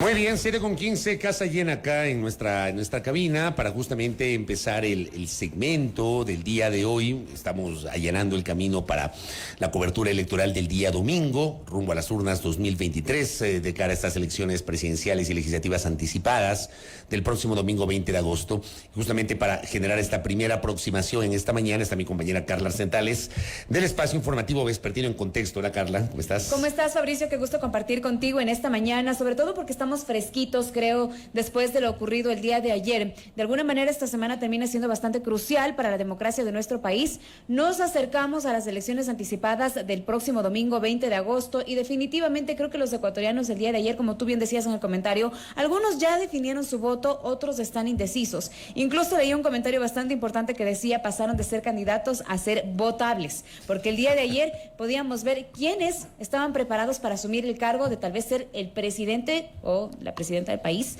Muy bien, 7:15, casa llena acá en nuestra cabina para justamente empezar el segmento del día de hoy. Estamos allanando el camino para la cobertura electoral del día domingo, rumbo a las urnas 2023, de cara a estas elecciones presidenciales y legislativas anticipadas del próximo domingo 20 de agosto. Justamente para generar esta primera aproximación en esta mañana está mi compañera Carla Arcentales del espacio informativo vespertino en contexto. Hola Carla, ¿cómo estás? ¿Cómo estás, Fabricio? Qué gusto compartir contigo en esta mañana, sobre todo porque estamos fresquitos, creo, después de lo ocurrido el día de ayer. De alguna manera esta semana termina siendo bastante crucial para la democracia de nuestro país. Nos acercamos a las elecciones anticipadas del próximo domingo 20 de agosto y definitivamente creo que los ecuatorianos el día de ayer, como tú bien decías en el comentario, algunos ya definieron su voto, otros están indecisos. Incluso leí un comentario bastante importante que decía pasaron de ser candidatos a ser votables, porque el día de ayer podíamos ver quiénes estaban preparados para asumir el cargo de tal vez ser el presidente o la presidenta del país,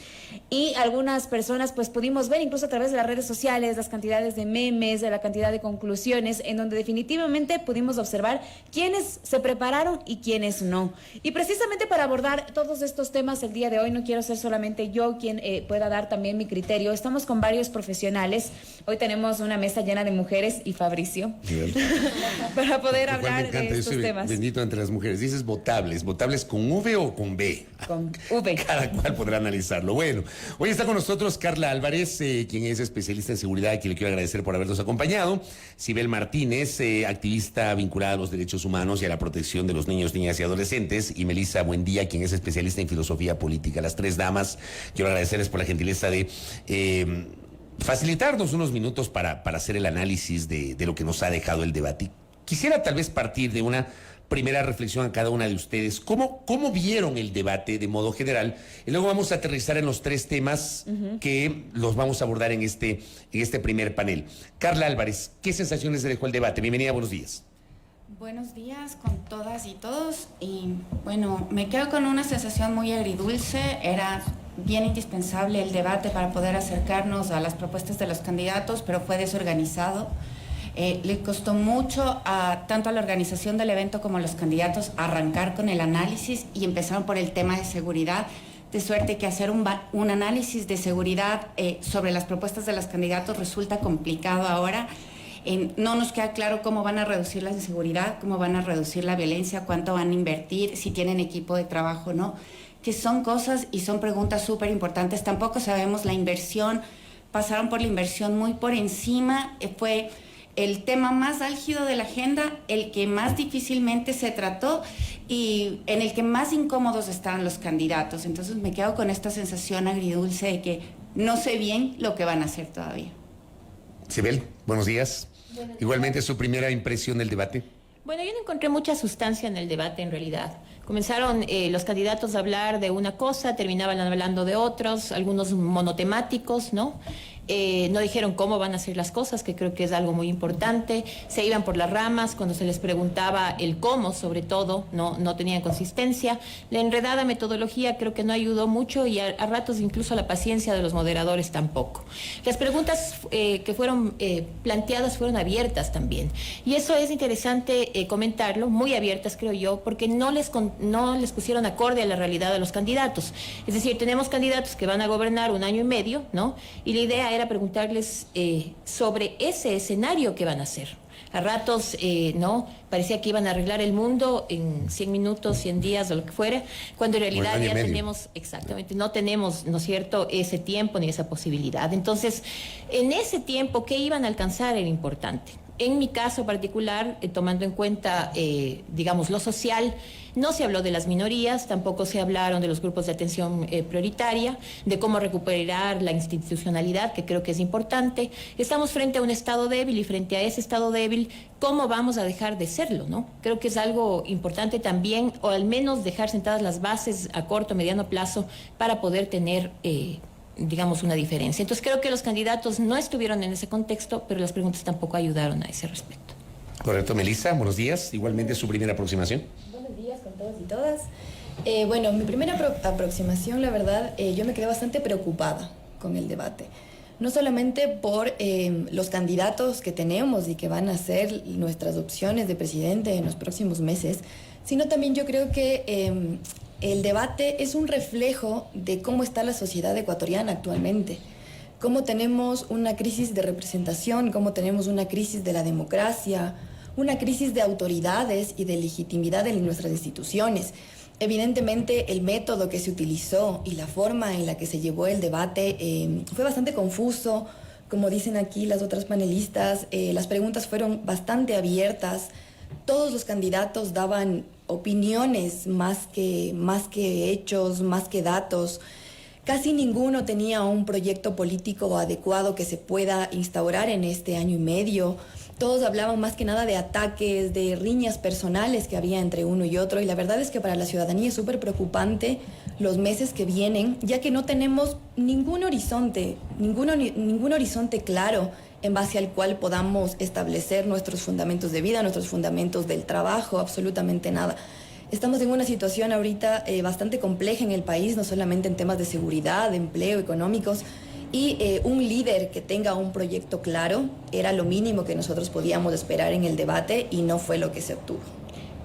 y algunas personas pues pudimos ver incluso a través de las redes sociales las cantidades de memes, de la cantidad de conclusiones, en donde definitivamente pudimos observar quiénes se prepararon y quiénes no. Y precisamente para abordar todos estos temas el día de hoy, no quiero ser solamente yo quien pueda dar también mi criterio, estamos con varios profesionales. Hoy tenemos una mesa llena de mujeres y Fabricio para poder hablar de estos temas. Bendito entre las mujeres. Dices votables con V o con B. Con V. Cada cual podrá analizarlo. Bueno, hoy está con nosotros Carla Álvarez, quien es especialista en seguridad, a quien le quiero agradecer por habernos acompañado. Sibel Martínez, activista vinculada a los derechos humanos y a la protección de los niños, niñas y adolescentes. Y Melissa Buendía, quien es especialista en filosofía política. Las tres damas, quiero agradecerles por la gentileza de facilitarnos unos minutos para hacer el análisis de lo que nos ha dejado el debate. Quisiera tal vez partir de una primera reflexión a cada una de ustedes. ¿Cómo vieron el debate de modo general? Y luego vamos a aterrizar en los tres temas que los vamos a abordar en este primer panel. Carla Álvarez, ¿qué sensaciones le dejó el debate? Bienvenida, buenos días. Buenos días con todas y todos. Y bueno, me quedo con una sensación muy agridulce. Era bien indispensable el debate para poder acercarnos a las propuestas de los candidatos, pero fue desorganizado. Le costó mucho tanto a la organización del evento como a los candidatos arrancar con el análisis y empezaron por el tema de seguridad, de suerte que hacer un análisis de seguridad sobre las propuestas de los candidatos resulta complicado ahora. No nos queda claro cómo van a reducir la inseguridad, cómo van a reducir la violencia, cuánto van a invertir, si tienen equipo de trabajo o no, que son cosas y son preguntas súper importantes. Tampoco sabemos la inversión, pasaron por la inversión muy por encima, fue el tema más álgido de la agenda, el que más difícilmente se trató y en el que más incómodos estaban los candidatos. Entonces me quedo con esta sensación agridulce de que no sé bien lo que van a hacer todavía. Sibel, buenos días. Igualmente, su primera impresión del debate. Bueno, yo no encontré mucha sustancia en el debate en realidad. Comenzaron los candidatos a hablar de una cosa, terminaban hablando de otros, algunos monotemáticos, ¿no? No dijeron cómo van a hacer las cosas, que creo que es algo muy importante. Se iban por las ramas cuando se les preguntaba el cómo, sobre todo, no tenían consistencia. La enredada metodología creo que no ayudó mucho y a ratos incluso la paciencia de los moderadores tampoco. Las preguntas que fueron planteadas fueron abiertas también. Y eso es interesante comentarlo, muy abiertas creo yo, porque no les pusieron acorde a la realidad de los candidatos. Es decir, tenemos candidatos que van a gobernar 1 año y medio, ¿no? Y la idea era preguntarles sobre ese escenario que van a hacer. A ratos, no, parecía que iban a arreglar el mundo en 100 minutos, 100 días o lo que fuera, cuando en realidad ya tenemos, exactamente, no tenemos, ¿no es cierto?, ese tiempo ni esa posibilidad. Entonces, en ese tiempo, ¿qué iban a alcanzar? Era importante. En mi caso particular, tomando en cuenta, digamos, lo social, no se habló de las minorías, tampoco se hablaron de los grupos de atención prioritaria, de cómo recuperar la institucionalidad, que creo que es importante. Estamos frente a un Estado débil y frente a ese Estado débil, ¿cómo vamos a dejar de serlo, no? Creo que es algo importante también, o al menos dejar sentadas las bases a corto, mediano plazo para poder tener digamos, una diferencia. Entonces creo que los candidatos no estuvieron en ese contexto, pero las preguntas tampoco ayudaron a ese respecto. Correcto, Melissa, buenos días. Igualmente su primera aproximación. Buenos días con todos y todas. Bueno, mi primera aproximación, la verdad, yo me quedé bastante preocupada con el debate. No solamente por los candidatos que tenemos y que van a ser nuestras opciones de presidente en los próximos meses, sino también yo creo que El debate es un reflejo de cómo está la sociedad ecuatoriana actualmente, cómo tenemos una crisis de representación, cómo tenemos una crisis de la democracia, una crisis de autoridades y de legitimidad en nuestras instituciones. Evidentemente, el método que se utilizó y la forma en la que se llevó el debate fue bastante confuso. Como dicen aquí las otras panelistas, las preguntas fueron bastante abiertas. Todos los candidatos daban opiniones más que hechos, más que datos. Casi ninguno tenía un proyecto político adecuado que se pueda instaurar en este año y medio. Todos hablaban más que nada de ataques, de riñas personales que había entre uno y otro, y la verdad es que para la ciudadanía es súper preocupante los meses que vienen, ya que no tenemos ningún horizonte claro en base al cual podamos establecer nuestros fundamentos de vida, nuestros fundamentos del trabajo, absolutamente nada. Estamos en una situación ahorita bastante compleja en el país, no solamente en temas de seguridad, de empleo, económicos, y un líder que tenga un proyecto claro era lo mínimo que nosotros podíamos esperar en el debate y no fue lo que se obtuvo.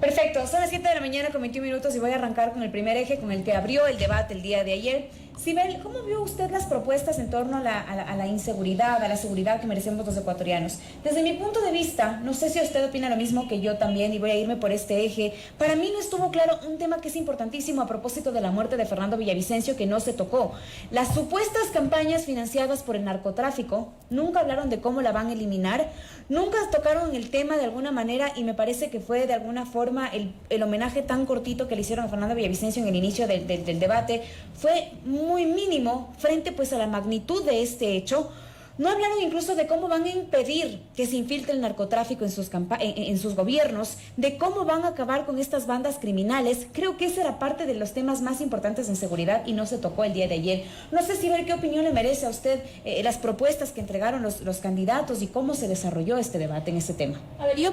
Perfecto, son las 7 de la mañana con 21 minutos y voy a arrancar con el primer eje con el que abrió el debate el día de ayer. Sibel, ¿cómo vio usted las propuestas en torno a la inseguridad, a la seguridad que merecemos los ecuatorianos? Desde mi punto de vista, no sé si usted opina lo mismo que yo también y voy a irme por este eje. Para mí no estuvo claro un tema que es importantísimo a propósito de la muerte de Fernando Villavicencio que no se tocó. Las supuestas campañas financiadas por el narcotráfico, nunca hablaron de cómo la van a eliminar, nunca tocaron el tema de alguna manera y me parece que fue de alguna forma el homenaje tan cortito que le hicieron a Fernando Villavicencio en el inicio del debate fue muy mínimo frente pues a la magnitud de este hecho. No hablaron incluso de cómo van a impedir que se infiltre el narcotráfico en sus gobiernos, de cómo van a acabar con estas bandas criminales. Creo que esa era parte de los temas más importantes en seguridad y no se tocó el día de ayer. No sé si ver qué opinión le merece a usted las propuestas que entregaron los candidatos y cómo se desarrolló este debate en este tema. A ver, yo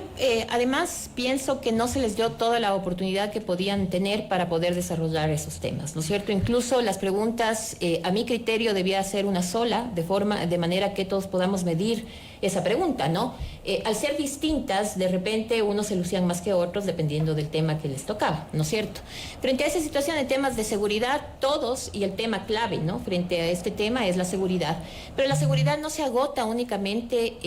además pienso que no se les dio toda la oportunidad que podían tener para poder desarrollar esos temas, ¿no es cierto? Incluso las preguntas, a mi criterio, debía ser una sola, de manera que todos podamos medir esa pregunta, ¿no? Al ser distintas, de repente unos se lucían más que otros dependiendo del tema que les tocaba, ¿no es cierto? Frente a esa situación de temas de seguridad, todos, y el tema clave, ¿no? Frente a este tema es la seguridad, pero la seguridad no se agota únicamente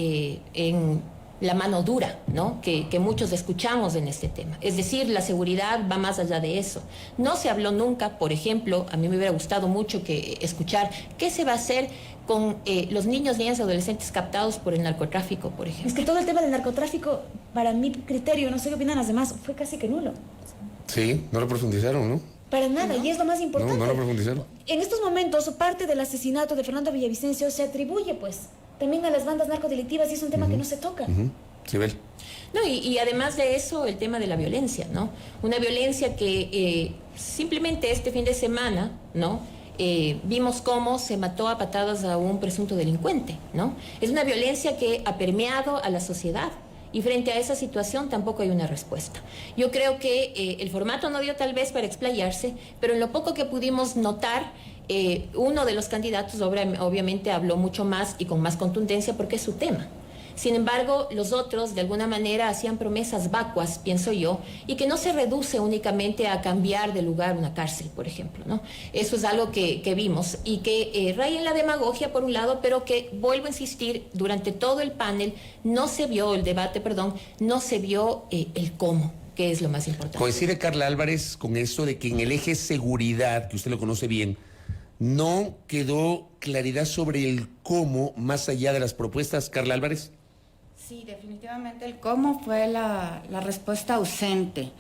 en la mano dura, ¿no? Que muchos escuchamos en este tema. Es decir, la seguridad va más allá de eso. No se habló nunca, por ejemplo, a mí me hubiera gustado mucho escuchar qué se va a hacer con los niños, niñas y adolescentes captados por el narcotráfico, por ejemplo. Es que todo el tema del narcotráfico, para mi criterio, no sé qué opinan las demás, fue casi que nulo. Sí, no lo profundizaron, ¿no? Para nada, y es lo más importante. No lo profundizaron. En estos momentos, parte del asesinato de Fernando Villavicencio se atribuye, pues, también a las bandas narcodelictivas y es un tema que no se toca. Sibel. No, y además de eso, el tema de la violencia, ¿no? Una violencia que simplemente este fin de semana, ¿no? Vimos cómo se mató a patadas a un presunto delincuente, ¿no? Es una violencia que ha permeado a la sociedad y frente a esa situación tampoco hay una respuesta. Yo creo que el formato no dio tal vez para explayarse, pero en lo poco que pudimos notar, uno de los candidatos obviamente habló mucho más y con más contundencia porque es su tema. Sin embargo, los otros de alguna manera hacían promesas vacuas, pienso yo, y que no se reduce únicamente a cambiar de lugar una cárcel, por ejemplo, ¿no? Eso es algo que vimos y que raya en la demagogia por un lado, pero que, vuelvo a insistir, durante todo el panel no se vio, el debate, perdón, no se vio el cómo, que es lo más importante. Coincide Carla Álvarez con eso de que en el eje seguridad, que usted lo conoce bien, no quedó claridad sobre el cómo más allá de las propuestas, Carla Álvarez. Sí, definitivamente el cómo fue la respuesta ausente.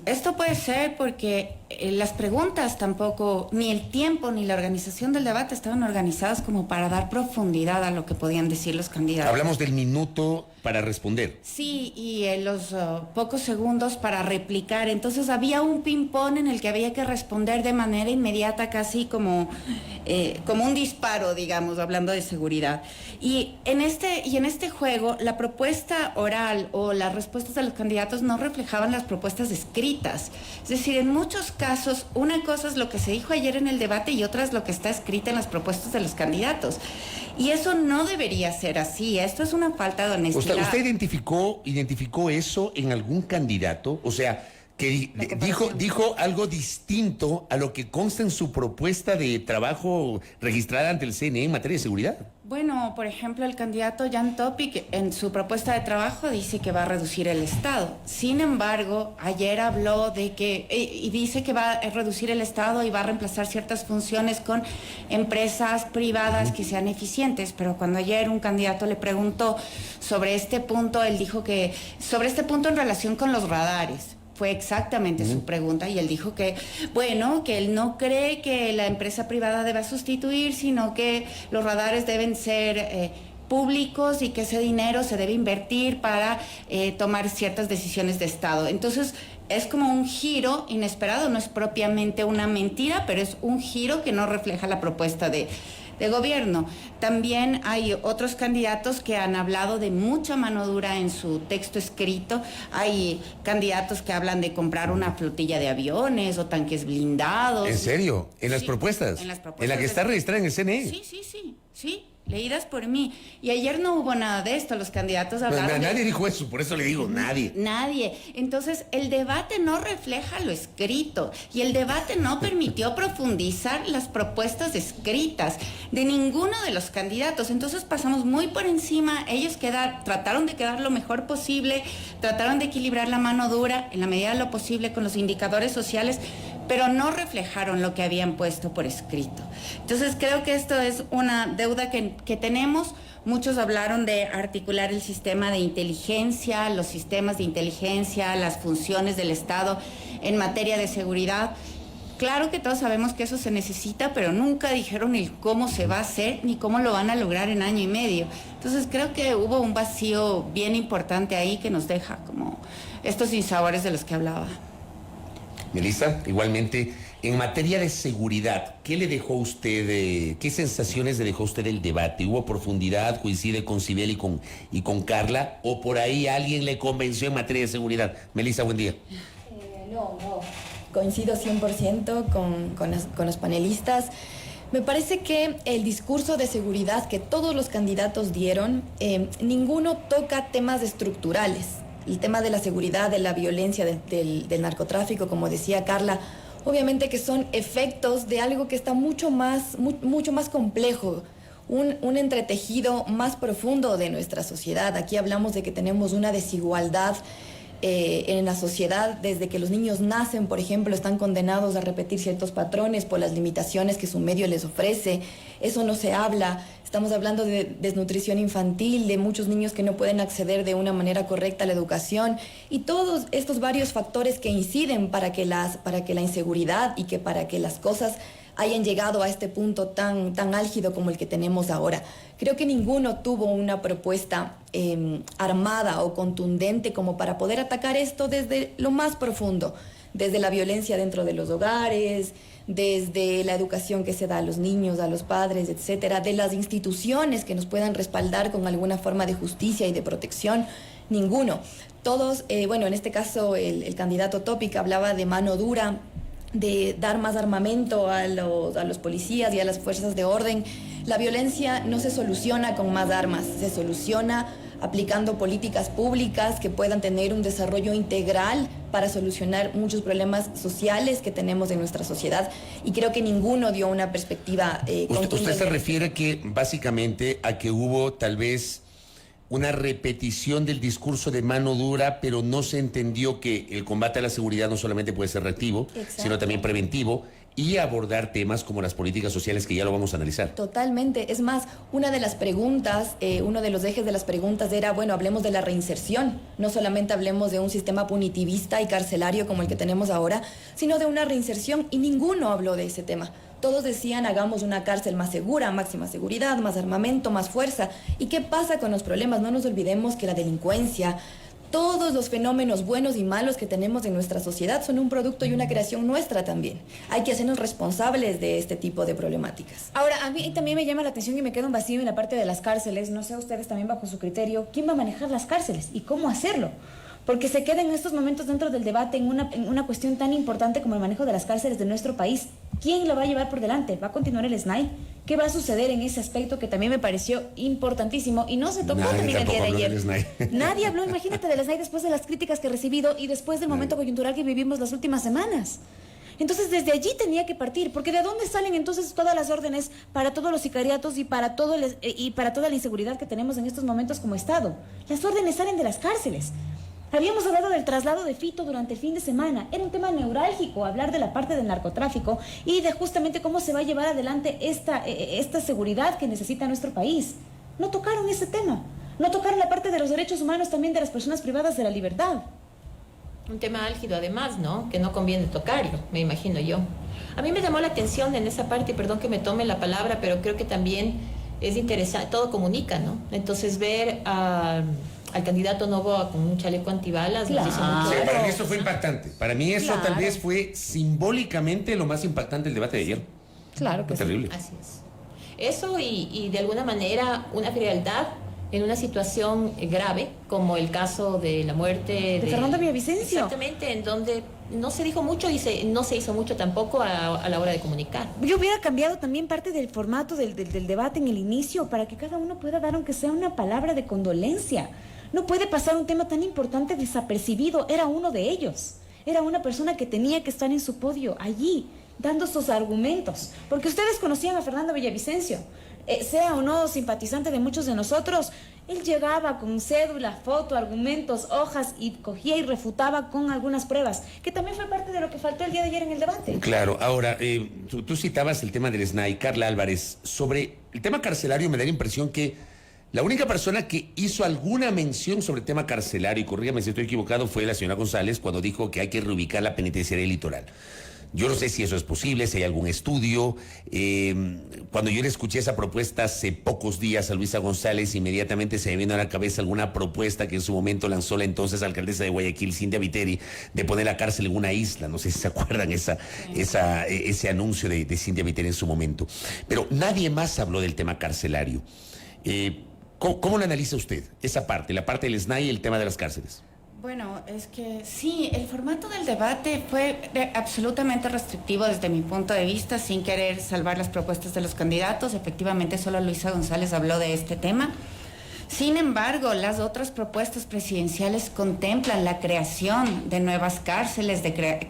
Esto puede ser porque las preguntas tampoco, ni el tiempo ni la organización del debate estaban organizadas como para dar profundidad a lo que podían decir los candidatos. Hablamos del minuto para responder. Sí, y los pocos segundos para replicar. Entonces había un ping-pong en el que había que responder de manera inmediata, casi como un disparo, digamos, hablando de seguridad. Y en este juego, la propuesta oral o las respuestas de los candidatos no reflejaban las propuestas escritas. Es decir, en muchos casos, una cosa es lo que se dijo ayer en el debate y otra es lo que está escrita en las propuestas de los candidatos. Y eso no debería ser así. Esto es una falta de honestidad. ¿Usted identificó eso en algún candidato? O sea, Que La dijo algo distinto a lo que consta en su propuesta de trabajo registrada ante el CNE en materia de seguridad. Bueno, por ejemplo, el candidato Jan Topic en su propuesta de trabajo dice que va a reducir el Estado. Sin embargo, ayer habló de que, y dice que va a reducir el Estado y va a reemplazar ciertas funciones con empresas privadas que sean eficientes. Pero cuando ayer un candidato le preguntó sobre este punto, él dijo que, sobre este punto en relación con los radares, fue exactamente su pregunta y él dijo que, bueno, que él no cree que la empresa privada deba sustituir, sino que los radares deben ser públicos y que ese dinero se debe invertir para tomar ciertas decisiones de Estado. Entonces, es como un giro inesperado, no es propiamente una mentira, pero es un giro que no refleja la propuesta de gobierno. También hay otros candidatos que han hablado de mucha mano dura en su texto escrito. Hay candidatos que hablan de comprar una flotilla de aviones o tanques blindados. ¿En serio? ¿En las propuestas? En las propuestas. ¿En la que está registrada en el CNE? Sí, leídas por mí. Y ayer no hubo nada de esto, los candidatos hablaron Nadie dijo eso, por eso le digo, nadie. Nadie. Entonces, el debate no refleja lo escrito y el debate no permitió profundizar las propuestas escritas de ninguno de los candidatos. Entonces, pasamos muy por encima. Ellos trataron de quedar lo mejor posible, trataron de equilibrar la mano dura en la medida de lo posible con los indicadores sociales, pero no reflejaron lo que habían puesto por escrito. Entonces, creo que esto es una deuda que tenemos. Muchos hablaron de articular el sistema de inteligencia, los sistemas de inteligencia, las funciones del Estado en materia de seguridad. Claro que todos sabemos que eso se necesita, pero nunca dijeron el cómo se va a hacer ni cómo lo van a lograr en año y medio. Entonces, creo que hubo un vacío bien importante ahí que nos deja como estos sinsabores de los que hablaba. Melissa, igualmente, en materia de seguridad, ¿qué le dejó usted, qué sensaciones le dejó usted el debate? ¿Hubo profundidad, coincide con Sibel y con Carla? ¿O por ahí alguien le convenció en materia de seguridad? Melissa, buen día. No, coincido 100% con los panelistas. Me parece que el discurso de seguridad que todos los candidatos dieron, ninguno toca temas estructurales. El tema de la seguridad, de la violencia, del narcotráfico, como decía Carla, obviamente que son efectos de algo que está mucho más complejo, un entretejido más profundo de nuestra sociedad. Aquí hablamos de que tenemos una desigualdad en la sociedad. Desde que los niños nacen, por ejemplo, están condenados a repetir ciertos patrones por las limitaciones que su medio les ofrece. Eso no se habla. Estamos hablando de desnutrición infantil, de muchos niños que no pueden acceder de una manera correcta a la educación y todos estos varios factores que inciden para que la inseguridad y que para que las cosas hayan llegado a este punto tan álgido como el que tenemos ahora. Creo que ninguno tuvo una propuesta armada o contundente como para poder atacar esto desde lo más profundo, desde la violencia dentro de los hogares, desde la educación que se da a los niños, a los padres, etcétera, de las instituciones que nos puedan respaldar con alguna forma de justicia y de protección. Ninguno. Todos, en este caso el candidato Topic hablaba de mano dura, de dar más armamento a los policías y a las fuerzas de orden. La violencia no se soluciona con más armas, se soluciona aplicando políticas públicas que puedan tener un desarrollo integral para solucionar muchos problemas sociales que tenemos en nuestra sociedad, y creo que ninguno dio una perspectiva contundente. ¿Usted se refiere básicamente a que hubo tal vez una repetición del discurso de mano dura, pero no se entendió que el combate a la seguridad no solamente puede ser reactivo, sino también preventivo, y abordar temas como las políticas sociales, que ya lo vamos a analizar? Totalmente. Es más, una de las preguntas, uno de los ejes de las preguntas era, hablemos de la reinserción. No solamente hablemos de un sistema punitivista y carcelario como el que tenemos ahora, sino de una reinserción, y ninguno habló de ese tema. Todos decían, hagamos una cárcel más segura, máxima seguridad, más armamento, más fuerza. ¿Y qué pasa con los problemas? No nos olvidemos que la delincuencia, todos los fenómenos buenos y malos que tenemos en nuestra sociedad son un producto y una creación nuestra también. Hay que hacernos responsables de este tipo de problemáticas. Ahora, a mí también me llama la atención y me queda un vacío en la parte de las cárceles. No sé, ustedes también bajo su criterio, ¿quién va a manejar las cárceles y cómo hacerlo? porque se queda en estos momentos dentro del debate en una cuestión tan importante como el manejo de las cárceles de nuestro país. ¿Quién lo va a llevar por delante? ¿Va a continuar el SNAI? ¿Qué va a suceder en ese aspecto que también me pareció importantísimo y no se tocó también el día de ayer? Nadie habló, imagínate, del SNAI después de las críticas que he recibido y después del momento coyuntural que vivimos las últimas semanas. Entonces, desde allí tenía que partir, porque ¿de dónde salen entonces todas las órdenes para todos los sicariatos y para toda la inseguridad que tenemos en estos momentos como Estado? Las órdenes salen de las cárceles. Habíamos hablado del traslado de Fito durante el fin de semana. Era un tema neurálgico hablar de la parte del narcotráfico y de justamente cómo se va a llevar adelante esta seguridad que necesita nuestro país. No tocaron ese tema. No tocaron la parte de los derechos humanos también de las personas privadas de la libertad. Un tema álgido además, ¿no? Que no conviene tocarlo, me imagino yo. A mí me llamó la atención en esa parte, perdón que me tome la palabra, pero creo que también es interesante, todo comunica, ¿no? Entonces ver al candidato Noboa con un chaleco antibalas nos dice mucho. Sí, para mí eso fue impactante. Para mí eso tal vez fue simbólicamente lo más impactante del debate de ayer. Claro que fue terrible. Así es. Eso y de alguna manera una frialdad en una situación grave, como el caso de la muerte de Fernando Villavicencio. Exactamente, en donde no se dijo mucho y no se hizo mucho tampoco a la hora de comunicar. Yo hubiera cambiado también parte del formato del debate en el inicio para que cada uno pueda dar, aunque sea una palabra de condolencia. No puede pasar un tema tan importante desapercibido. Era uno de ellos. Era una persona que tenía que estar en su podio, allí, dando sus argumentos. Porque ustedes conocían a Fernando Villavicencio. Sea o no simpatizante de muchos de nosotros, él llegaba con cédula, foto, argumentos, hojas y cogía y refutaba con algunas pruebas, que también fue parte de lo que faltó el día de ayer en el debate. Claro, ahora, tú citabas el tema del SNAI, Carla Álvarez. Sobre el tema carcelario me da la impresión que la única persona que hizo alguna mención sobre el tema carcelario, y corrígame si estoy equivocado, fue la señora González cuando dijo que hay que reubicar la penitenciaría litoral. Yo no sé si eso es posible, si hay algún estudio. Cuando yo le escuché esa propuesta hace pocos días a Luisa González, inmediatamente se me vino a la cabeza alguna propuesta que en su momento lanzó la entonces alcaldesa de Guayaquil, Cintia Viteri, de poner la cárcel en una isla. No sé si se acuerdan ese anuncio de Cintia Viteri en su momento. Pero nadie más habló del tema carcelario. ¿Cómo lo analiza usted, esa parte, la parte del SNAI y el tema de las cárceles? Bueno, es que sí, el formato del debate fue absolutamente restrictivo desde mi punto de vista, sin querer salvar las propuestas de los candidatos. Efectivamente, solo Luisa González habló de este tema. Sin embargo, las otras propuestas presidenciales contemplan la creación de nuevas cárceles,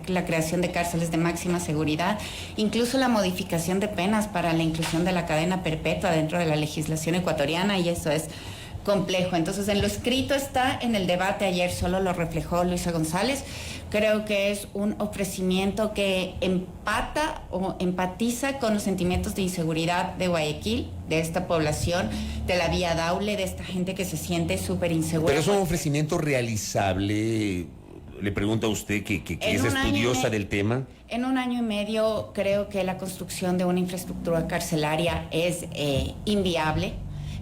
la creación de cárceles de máxima seguridad, incluso la modificación de penas para la inclusión de la cadena perpetua dentro de la legislación ecuatoriana, y eso es complejo. Entonces, en lo escrito está, en el debate ayer solo lo reflejó Luisa González. Creo que es un ofrecimiento que empata o empatiza con los sentimientos de inseguridad de Guayaquil, de esta población, de la Vía Daule, de esta gente que se siente súper insegura. Pero es un ofrecimiento realizable. Le pregunto a usted que es estudiosa del tema. En 1 año y medio creo que la construcción de una infraestructura carcelaria es inviable.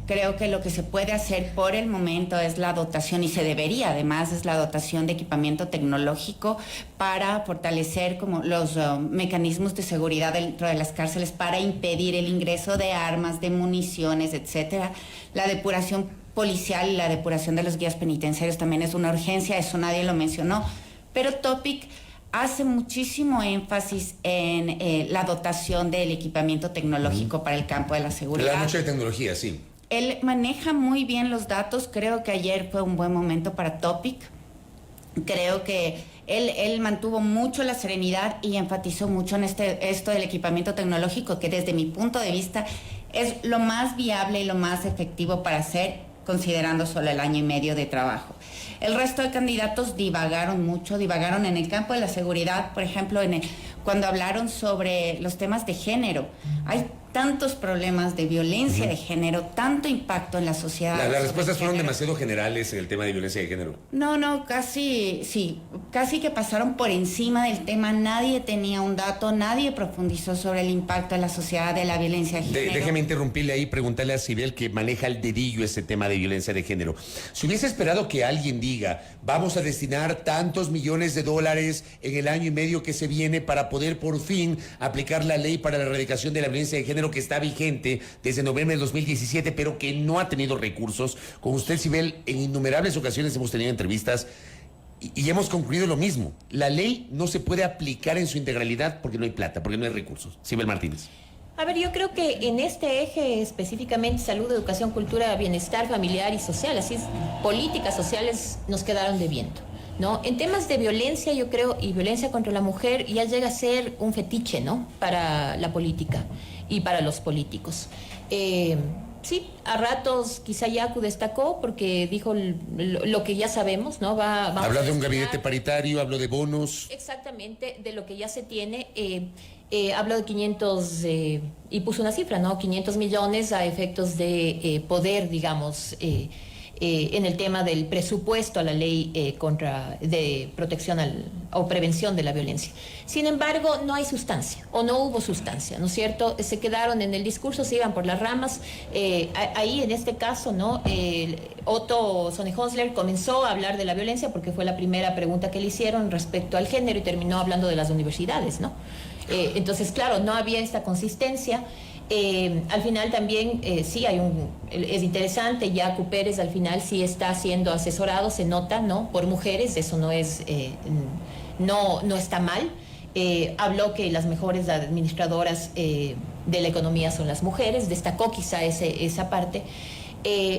Creo que lo que se puede hacer por el momento es la dotación, y se debería además, es la dotación de equipamiento tecnológico para fortalecer como los mecanismos de seguridad dentro de las cárceles para impedir el ingreso de armas, de municiones, etcétera. La depuración policial y la depuración de los guías penitenciarios también es una urgencia, eso nadie lo mencionó, pero Topic hace muchísimo énfasis en la dotación del equipamiento tecnológico para el campo de la seguridad. La noche de tecnología, sí. Él maneja muy bien los datos. Creo que ayer fue un buen momento para Topic. Creo que él mantuvo mucho la serenidad y enfatizó mucho en esto del equipamiento tecnológico, que desde mi punto de vista es lo más viable y lo más efectivo para hacer, considerando solo el año y medio de trabajo. El resto de candidatos divagaron mucho, divagaron en el campo de la seguridad, por ejemplo, cuando hablaron sobre los temas de género. Hay tantos problemas de violencia de género, tanto impacto en la sociedad. Las respuestas fueron demasiado generales en el tema de violencia de género. No, casi que pasaron por encima del tema. Nadie tenía un dato, nadie profundizó sobre el impacto en la sociedad de la violencia de género. Déjeme interrumpirle ahí y preguntarle a Sibel, que maneja el dedillo ese tema de violencia de género. Si hubiese esperado que alguien diga, vamos a destinar tantos millones de dólares en el año y medio que se viene para poder por fin aplicar la ley para la erradicación de la violencia de género, que está vigente desde noviembre de 2017, pero que no ha tenido recursos. Con usted, Sibel, en innumerables ocasiones hemos tenido entrevistas. y hemos concluido lo mismo. La ley no se puede aplicar en su integralidad porque no hay plata, porque no hay recursos. Sibel Martínez. A ver, yo creo que en este eje específicamente salud, educación, cultura, bienestar familiar y social, así es, políticas sociales nos quedaron debiendo, ¿no? En temas de violencia, yo creo, y violencia contra la mujer ya llega a ser un fetiche, ¿no? Para la política y para los políticos. Sí, a ratos quizá Yacu destacó porque dijo lo que ya sabemos, ¿no? Habla de un gabinete paritario, habló de bonos. Exactamente, de lo que ya se tiene. Habló de 500, y puso una cifra, ¿no? 500 millones a efectos de poder, digamos, en el tema del presupuesto a la ley de protección o prevención de la violencia. Sin embargo, no hay sustancia, o no hubo sustancia, ¿no es cierto? Se quedaron en el discurso, se iban por las ramas. Ahí, en este caso, ¿no? Otto Sonnenhonsler comenzó a hablar de la violencia porque fue la primera pregunta que le hicieron respecto al género y terminó hablando de las universidades, ¿no? Entonces, claro, no había esta consistencia. Al final también sí es interesante, Yacu Pérez al final sí está siendo asesorado, se nota, ¿no? Por mujeres, eso no es, no está mal. Habló que las mejores administradoras de la economía son las mujeres, destacó quizá esa parte,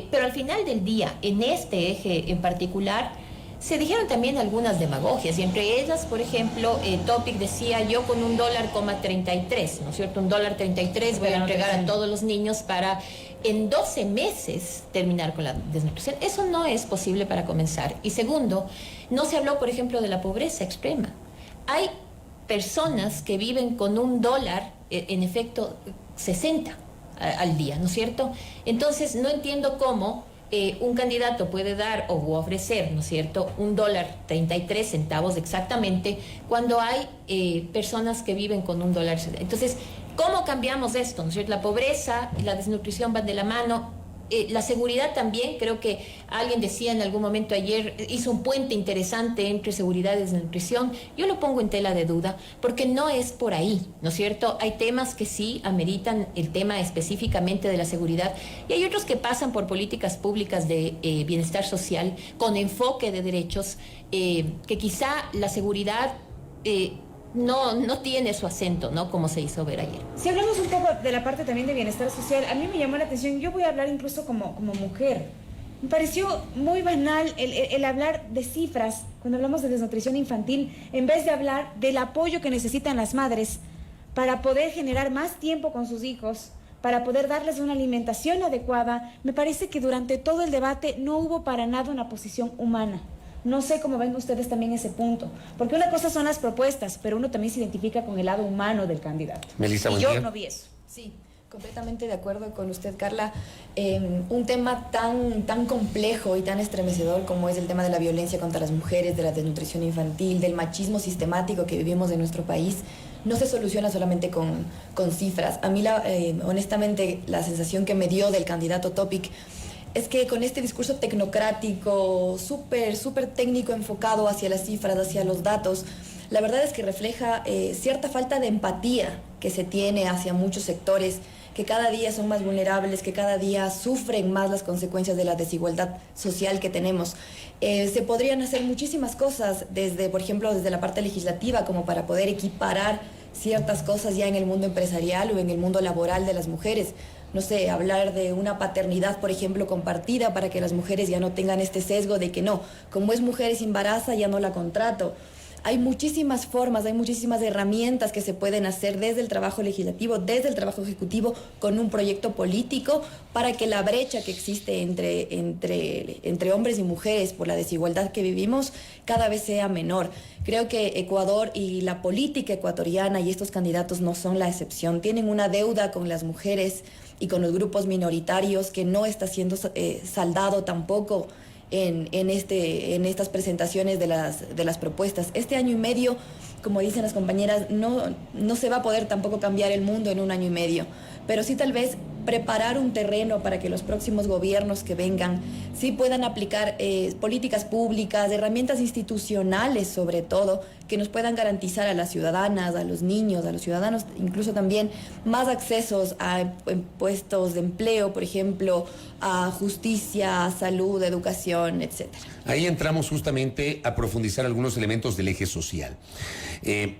pero al final del día, en este eje en particular, se dijeron también algunas demagogias, y entre ellas, por ejemplo, Topic decía: yo con $1.33, ¿no es cierto? $1.33 voy a entregar a todos los niños para en 12 meses terminar con la desnutrición. Eso no es posible para comenzar. Y segundo, no se habló, por ejemplo, de la pobreza extrema. Hay personas que viven con $1, en efecto, 60 al día, ¿no es cierto? Entonces, no entiendo cómo un candidato puede dar o ofrecer, ¿no es cierto?, $1.33 exactamente, cuando hay personas que viven con $1. Entonces, ¿cómo cambiamos esto? ¿No es cierto? La pobreza y la desnutrición van de la mano. La seguridad también, creo que alguien decía en algún momento ayer, hizo un puente interesante entre seguridad y desnutrición. Yo lo pongo en tela de duda, porque no es por ahí, ¿no es cierto? Hay temas que sí ameritan el tema específicamente de la seguridad, y hay otros que pasan por políticas públicas de bienestar social, con enfoque de derechos, que quizá la seguridad no tiene su acento, ¿no? Como se hizo ver ayer. Si hablamos un poco de la parte también de bienestar social, a mí me llamó la atención, yo voy a hablar incluso como mujer. Me pareció muy banal el hablar de cifras cuando hablamos de desnutrición infantil, en vez de hablar del apoyo que necesitan las madres para poder generar más tiempo con sus hijos, para poder darles una alimentación adecuada. Me parece que durante todo el debate no hubo para nada una posición humana. No sé cómo ven ustedes también ese punto, porque una cosa son las propuestas, pero uno también se identifica con el lado humano del candidato. Melissa, y yo no vi eso. Sí, completamente de acuerdo con usted, Carla. Un tema tan complejo y tan estremecedor como es el tema de la violencia contra las mujeres, de la desnutrición infantil, del machismo sistemático que vivimos en nuestro país, no se soluciona solamente con cifras. A mí, honestamente, la sensación que me dio del candidato Topic es que con este discurso tecnocrático, súper técnico, enfocado hacia las cifras, hacia los datos, la verdad es que refleja cierta falta de empatía que se tiene hacia muchos sectores que cada día son más vulnerables, que cada día sufren más las consecuencias de la desigualdad social que tenemos. Se podrían hacer muchísimas cosas, por ejemplo, desde la parte legislativa, como para poder equiparar ciertas cosas ya en el mundo empresarial o en el mundo laboral de las mujeres. No sé, hablar de una paternidad, por ejemplo, compartida, para que las mujeres ya no tengan este sesgo de que no, como es mujer y se embaraza, ya no la contrato. Hay muchísimas formas, hay muchísimas herramientas que se pueden hacer desde el trabajo legislativo, desde el trabajo ejecutivo, con un proyecto político, para que la brecha que existe entre hombres y mujeres por la desigualdad que vivimos cada vez sea menor. Creo que Ecuador y la política ecuatoriana y estos candidatos no son la excepción. Tienen una deuda con las mujeres y con los grupos minoritarios que no está siendo saldado tampoco en estas presentaciones de las propuestas. Este año y medio, como dicen las compañeras, no se va a poder tampoco cambiar el mundo en un año y medio, pero sí tal vez preparar un terreno para que los próximos gobiernos que vengan sí puedan aplicar políticas públicas, herramientas institucionales sobre todo, que nos puedan garantizar a las ciudadanas, a los niños, a los ciudadanos, incluso también más accesos a puestos de empleo, por ejemplo, a justicia, salud, educación, etcétera. Ahí entramos justamente a profundizar algunos elementos del eje social.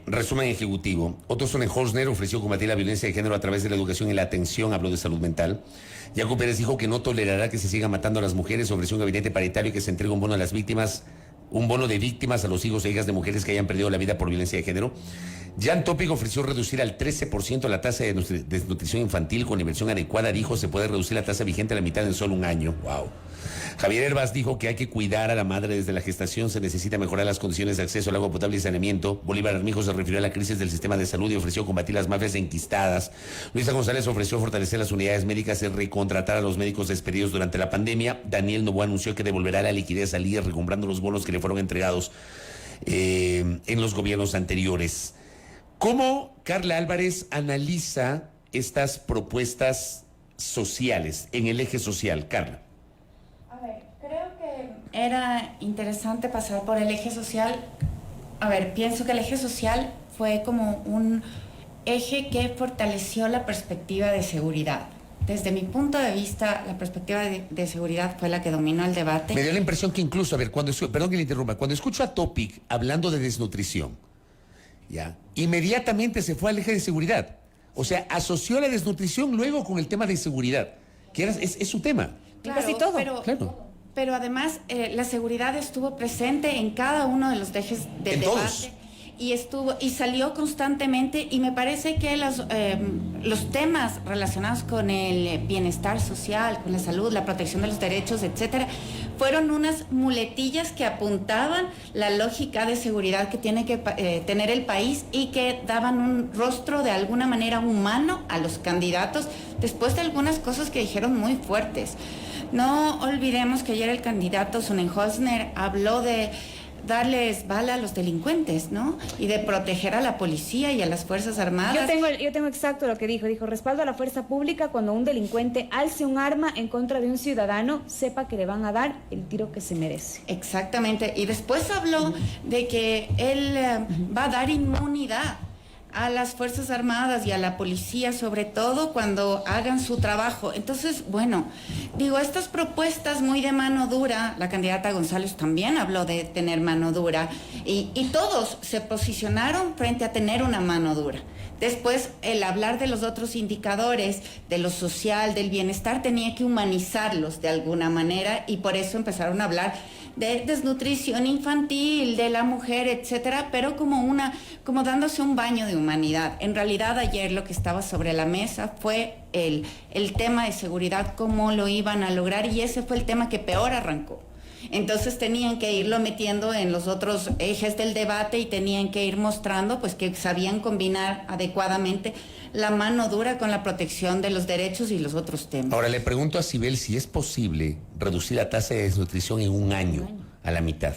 Resumen ejecutivo. Otto Sonnenholzner ofreció combatir la violencia de género a través de la educación y la atención, habló de salud mental. Jaco Pérez dijo que no tolerará que se siga matando a las mujeres, ofreció un gabinete paritario que se entregue un bono a las víctimas, un bono de víctimas a los hijos e hijas de mujeres que hayan perdido la vida por violencia de género. Jan Topic ofreció reducir al 13% la tasa de desnutrición infantil con inversión adecuada. Dijo se puede reducir la tasa vigente a la mitad en solo un año. Wow. Javier Herbas dijo que hay que cuidar a la madre desde la gestación, se necesita mejorar las condiciones de acceso al agua potable y saneamiento. Bolívar Armijo se refirió a la crisis del sistema de salud y ofreció combatir las mafias enquistadas. Luisa González ofreció fortalecer las unidades médicas y recontratar a los médicos despedidos durante la pandemia. Daniel Noboa anunció que devolverá la liquidez al IES recomprando los bonos que le fueron entregados en los gobiernos anteriores. ¿Cómo Carla Álvarez analiza estas propuestas sociales en el eje social, Carla? A ver, creo que era interesante pasar por el eje social. A ver, pienso que el eje social fue como un eje que fortaleció la perspectiva de seguridad. Desde mi punto de vista, la perspectiva de seguridad fue la que dominó el debate. Me dio la impresión que incluso, a ver, perdón que le interrumpa, cuando escucho a Topic hablando de desnutrición, ya, inmediatamente se fue al eje de seguridad. O sea, asoció la desnutrición luego con el tema de seguridad, que es su tema. Claro, casi todo. Pero además la seguridad estuvo presente en cada uno de los ejes del debate. Todos. Y salió constantemente, y me parece que los temas relacionados con el bienestar social, con la salud, la protección de los derechos, etcétera, fueron unas muletillas que apuntaban la lógica de seguridad que tiene que tener el país y que daban un rostro de alguna manera humano a los candidatos después de algunas cosas que dijeron muy fuertes. No olvidemos que ayer el candidato Sonnenholzner habló de darles bala a los delincuentes, ¿no? Y de proteger a la policía y a las Fuerzas Armadas. Yo tengo exacto lo que dijo. Dijo, respaldo a la fuerza pública cuando un delincuente alce un arma en contra de un ciudadano, sepa que le van a dar el tiro que se merece. Exactamente. Y después habló de que él va a dar inmunidad a las Fuerzas Armadas y a la policía, sobre todo cuando hagan su trabajo. Entonces, bueno, digo, estas propuestas muy de mano dura, la candidata González también habló de tener mano dura, y todos se posicionaron frente a tener una mano dura. Después, el hablar de los otros indicadores, de lo social, del bienestar, tenía que humanizarlos de alguna manera, y por eso empezaron a hablar de desnutrición infantil, de la mujer, etcétera, pero como dándose un baño de humanidad. En realidad, ayer lo que estaba sobre la mesa fue el tema de seguridad, cómo lo iban a lograr, y ese fue el tema que peor arrancó. Entonces tenían que irlo metiendo en los otros ejes del debate y tenían que ir mostrando pues que sabían combinar adecuadamente la mano dura con la protección de los derechos y los otros temas. Ahora le pregunto a Sibel si es posible reducir la tasa de desnutrición en un año a la mitad.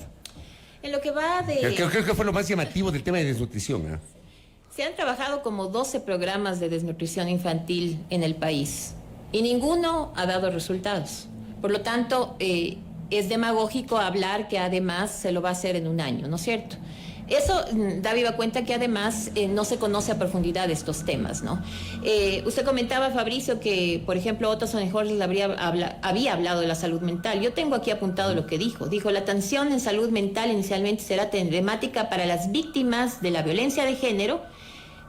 En lo que va de... Creo que fue lo más llamativo del tema de desnutrición, ¿eh? Se han trabajado como 12 programas de desnutrición infantil en el país y ninguno ha dado resultados. Por lo tanto, es demagógico hablar que además se lo va a hacer en un año, ¿no es cierto? Eso da viva cuenta que además no se conoce a profundidad estos temas, ¿no? Usted comentaba, Fabricio, que, por ejemplo, Otto Sonnenholzner había hablado de la salud mental. Yo tengo aquí apuntado lo que dijo. Dijo, la atención en salud mental inicialmente será temática para las víctimas de la violencia de género,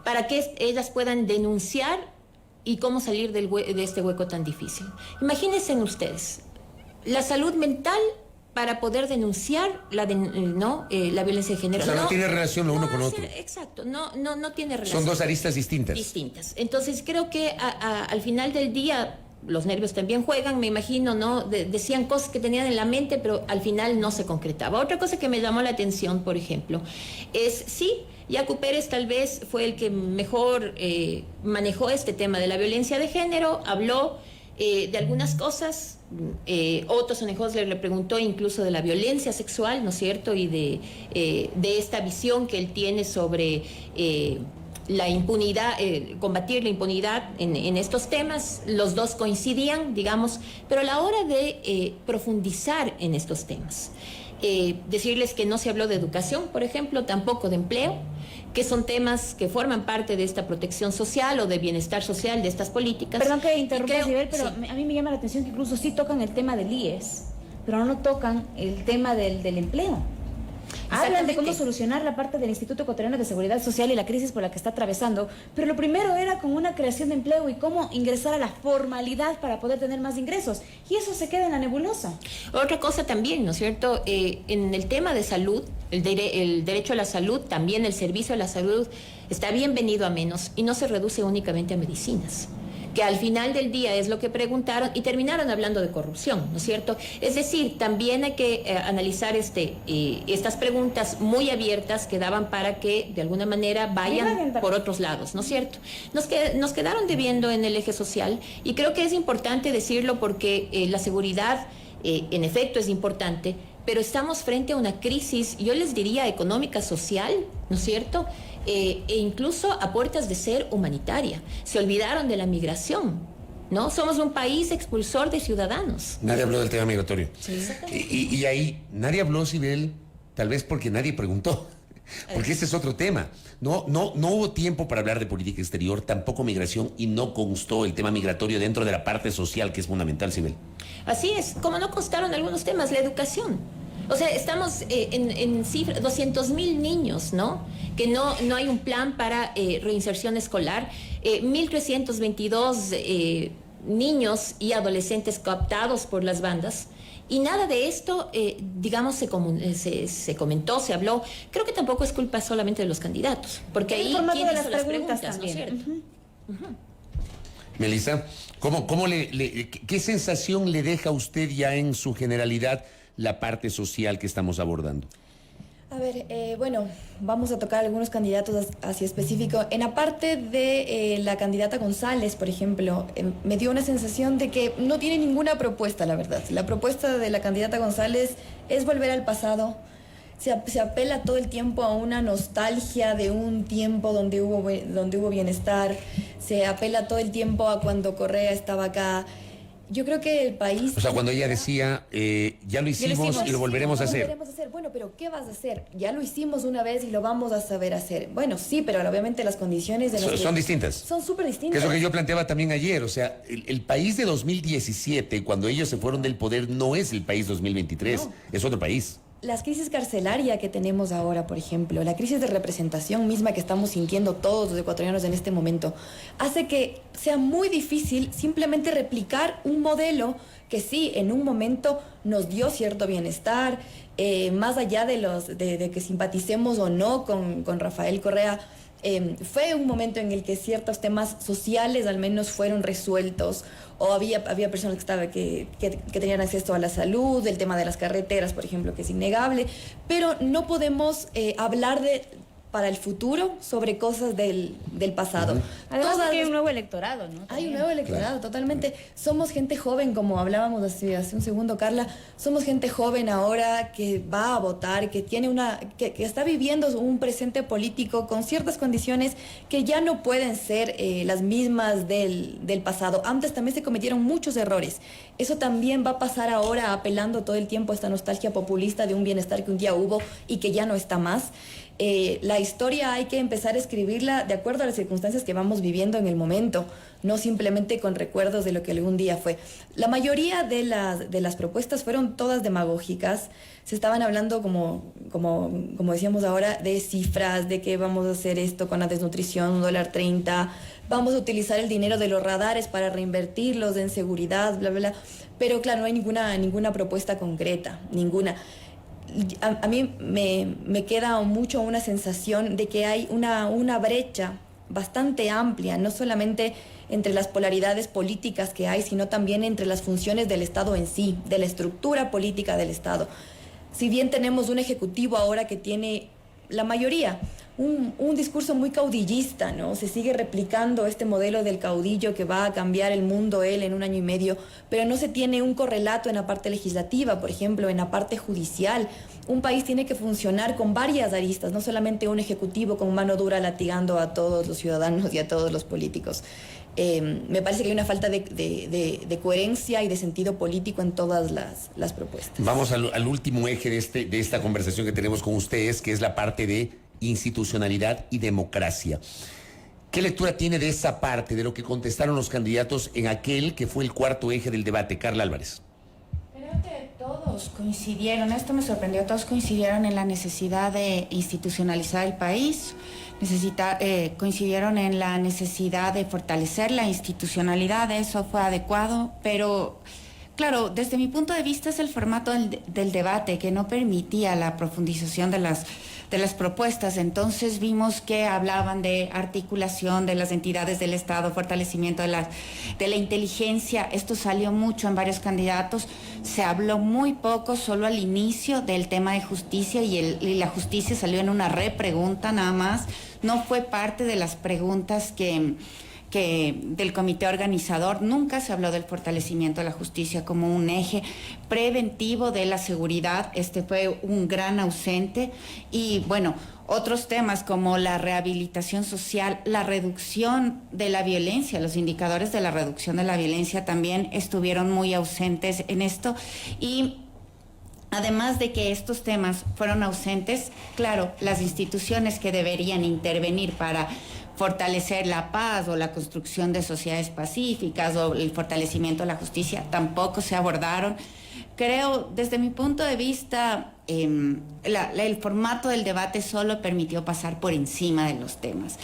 para que ellas puedan denunciar y cómo salir de este hueco tan difícil. Imagínense ustedes, la salud mental para poder denunciar la violencia de género. O sea, no tiene relación lo uno con otro. Exacto, no tiene relación. Son dos aristas distintas. Entonces creo que al final del día los nervios también juegan, me imagino, ¿no? Decían cosas que tenían en la mente, pero al final no se concretaba. Otra cosa que me llamó la atención, por ejemplo, es, sí, Jaco Pérez tal vez fue el que mejor manejó este tema de la violencia de género, habló de algunas cosas. Otto Sonnenholzner le preguntó incluso de la violencia sexual, ¿no es cierto? Y de esta visión que él tiene sobre la impunidad, combatir la impunidad en estos temas. Los dos coincidían, digamos, pero a la hora de profundizar en estos temas, decirles que no se habló de educación, por ejemplo, tampoco de empleo, que son temas que forman parte de esta protección social o de bienestar social de estas políticas. Perdón que interrumpa, Sibel, pero sí. a mí me llama la atención que incluso sí tocan el tema del IES, pero no tocan el tema del empleo. Hablan de cómo solucionar la parte del Instituto Ecuatoriano de Seguridad Social y la crisis por la que está atravesando, pero lo primero era con una creación de empleo y cómo ingresar a la formalidad para poder tener más ingresos. Y eso se queda en la nebulosa. Otra cosa también, ¿no es cierto? En el tema de salud, el derecho a la salud, también el servicio a la salud, está bienvenido a menos y no se reduce únicamente a medicinas, que al final del día es lo que preguntaron y terminaron hablando de corrupción, ¿no es cierto? Es decir, también hay que analizar estas preguntas muy abiertas que daban para que de alguna manera vayan por otros lados, ¿no es cierto? Nos quedaron debiendo en el eje social y creo que es importante decirlo porque la seguridad en efecto es importante, pero estamos frente a una crisis, yo les diría económica, social, ¿no es cierto?, e incluso a puertas de ser humanitaria. Se olvidaron de la migración, ¿no? Somos un país expulsor de ciudadanos. Nadie habló del tema migratorio. Sí. Y ahí nadie habló, Sibel, tal vez porque nadie preguntó. Porque ese es otro tema. No hubo tiempo para hablar de política exterior, tampoco migración, y no constó el tema migratorio dentro de la parte social, que es fundamental, Sibel. Así es, como no constaron algunos temas, la educación. O sea, estamos en cifra, 200,000 niños, ¿no? Que no hay un plan para reinserción escolar. 1,322 niños y adolescentes captados por las bandas. Y nada de esto, digamos, se comentó, se habló. Creo que tampoco es culpa solamente de los candidatos, porque ahí ¿quién hizo hizo las preguntas, ¿no es cierto? Melissa, ¿qué sensación le deja a usted ya en su generalidad la parte social que estamos abordando? A ver, bueno, vamos a tocar algunos candidatos así específicos. En la parte de la candidata González, por ejemplo, me dio una sensación de que no tiene ninguna propuesta, la verdad. La propuesta de la candidata González es volver al pasado. Se apela todo el tiempo a una nostalgia de un tiempo donde hubo bienestar. Se apela todo el tiempo a cuando Correa estaba acá. Yo creo que el país... O sea, cuando ella decía, ya lo hicimos y lo volveremos a hacer. Bueno, pero ¿qué vas a hacer? Ya lo hicimos una vez y lo vamos a saber hacer. Bueno, sí, pero obviamente las condiciones de son distintas. Son súper distintas. Que es lo que yo planteaba también ayer. O sea, el país de 2017, cuando ellos se fueron del poder, no es el país 2023, no. Es otro país. Las crisis carcelarias que tenemos ahora, por ejemplo, la crisis de representación misma que estamos sintiendo todos los ecuatorianos en este momento, hace que sea muy difícil simplemente replicar un modelo que sí, en un momento nos dio cierto bienestar, más allá de que simpaticemos o no con Rafael Correa. Fue un momento en el que ciertos temas sociales al menos fueron resueltos, o había personas que tenían acceso a la salud, el tema de las carreteras, por ejemplo, que es innegable, pero no podemos hablar para el futuro sobre cosas del pasado. Además que hay un nuevo electorado, ¿no? Hay un nuevo electorado, totalmente. Somos gente joven, como hablábamos hace un segundo, Carla, somos gente joven ahora que va a votar, que tiene que está viviendo un presente político con ciertas condiciones que ya no pueden ser las mismas del pasado. Antes también se cometieron muchos errores. Eso también va a pasar ahora, apelando todo el tiempo a esta nostalgia populista de un bienestar que un día hubo y que ya no está más. La historia hay que empezar a escribirla de acuerdo a las circunstancias que vamos viviendo en el momento, no simplemente con recuerdos de lo que algún día fue. La mayoría de las propuestas fueron todas demagógicas. Se estaban hablando, como decíamos ahora, de cifras, de que vamos a hacer esto con la desnutrición, $1.30, vamos a utilizar el dinero de los radares para reinvertirlos en seguridad, bla, bla, bla. Pero claro, no hay ninguna propuesta concreta, ninguna. A mí me queda mucho una sensación de que hay una brecha bastante amplia, no solamente entre las polaridades políticas que hay, sino también entre las funciones del Estado en sí, de la estructura política del Estado. Si bien tenemos un ejecutivo ahora que tiene la mayoría un discurso muy caudillista, ¿no? Se sigue replicando este modelo del caudillo que va a cambiar el mundo él en un año y medio, pero no se tiene un correlato en la parte legislativa, por ejemplo, en la parte judicial. Un país tiene que funcionar con varias aristas, no solamente un ejecutivo con mano dura latigando a todos los ciudadanos y a todos los políticos. Me parece que hay una falta de coherencia y de sentido político en todas las propuestas. Vamos al último eje de esta conversación que tenemos con ustedes, que es la parte de institucionalidad y democracia. ¿Qué lectura tiene de esa parte, de lo que contestaron los candidatos en aquel que fue el cuarto eje del debate? Carla Álvarez. Creo que todos coincidieron, esto me sorprendió, todos coincidieron en la necesidad de institucionalizar el país, coincidieron en la necesidad de fortalecer la institucionalidad, eso fue adecuado, pero claro, desde mi punto de vista es el formato del debate que no permitía la profundización de las propuestas. Entonces vimos que hablaban de articulación de las entidades del Estado, fortalecimiento de la inteligencia. Esto salió mucho en varios candidatos. Se habló muy poco, solo al inicio, del tema de justicia y la justicia salió en una repregunta nada más. No fue parte de las preguntas que del comité organizador. Nunca se habló del fortalecimiento de la justicia como un eje preventivo de la seguridad. Este fue un gran ausente. Y bueno, otros temas como la rehabilitación social, la reducción de la violencia, los indicadores de la reducción de la violencia también estuvieron muy ausentes en esto. Y además de que estos temas fueron ausentes, claro, las instituciones que deberían intervenir para fortalecer la paz o la construcción de sociedades pacíficas o el fortalecimiento de la justicia tampoco se abordaron. Creo, desde mi punto de vista, el formato del debate solo permitió pasar por encima de los temas.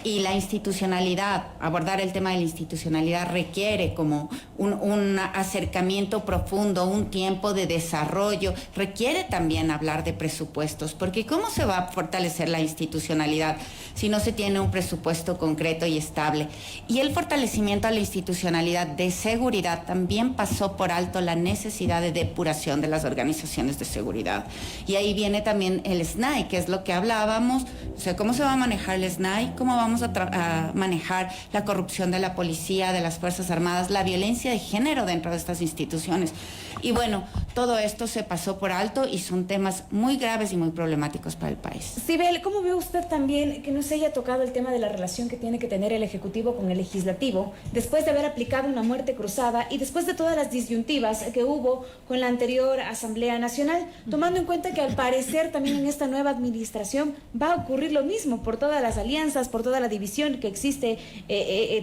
Y la institucionalidad, abordar el tema de la institucionalidad requiere como un acercamiento profundo, un tiempo de desarrollo, requiere también hablar de presupuestos, porque ¿cómo se va a fortalecer la institucionalidad si no se tiene un presupuesto concreto y estable? Y el fortalecimiento a la institucionalidad de seguridad también pasó por alto la necesidad de depuración de las organizaciones de seguridad. Y ahí viene también el SNAI, que es lo que hablábamos, o sea, cómo se va a manejar el SNAI, cómo vamos a manejar la corrupción de la policía, de las Fuerzas Armadas, la violencia de género dentro de estas instituciones. Y bueno, todo esto se pasó por alto y son temas muy graves y muy problemáticos para el país. Sibel, ¿cómo ve usted también que no se haya tocado el tema de la relación que tiene que tener el Ejecutivo con el Legislativo después de haber aplicado una muerte cruzada y después de todas las disyuntivas que hubo con la anterior Asamblea Nacional, tomando en cuenta que al parecer también en esta nueva administración va a ocurrir lo mismo por todas las alianzas, por toda la división que existe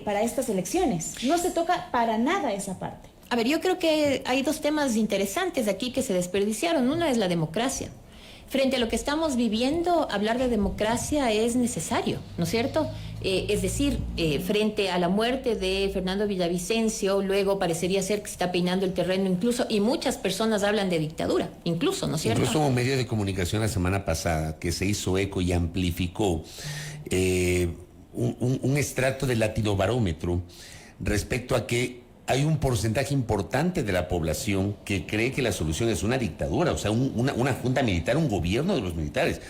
para estas elecciones? No se toca para nada esa parte. A ver, yo creo que hay dos temas interesantes aquí que se desperdiciaron. Una es la democracia. Frente a lo que estamos viviendo, hablar de democracia es necesario, ¿no es cierto? Es decir, frente a la muerte de Fernando Villavicencio, luego parecería ser que se está peinando el terreno incluso, y muchas personas hablan de dictadura, incluso, ¿no es cierto? Incluso un medio de comunicación la semana pasada que se hizo eco y amplificó un extracto del Latinobarómetro respecto a que hay un porcentaje importante de la población que cree que la solución es una dictadura, o sea, una junta militar, un gobierno de los militares.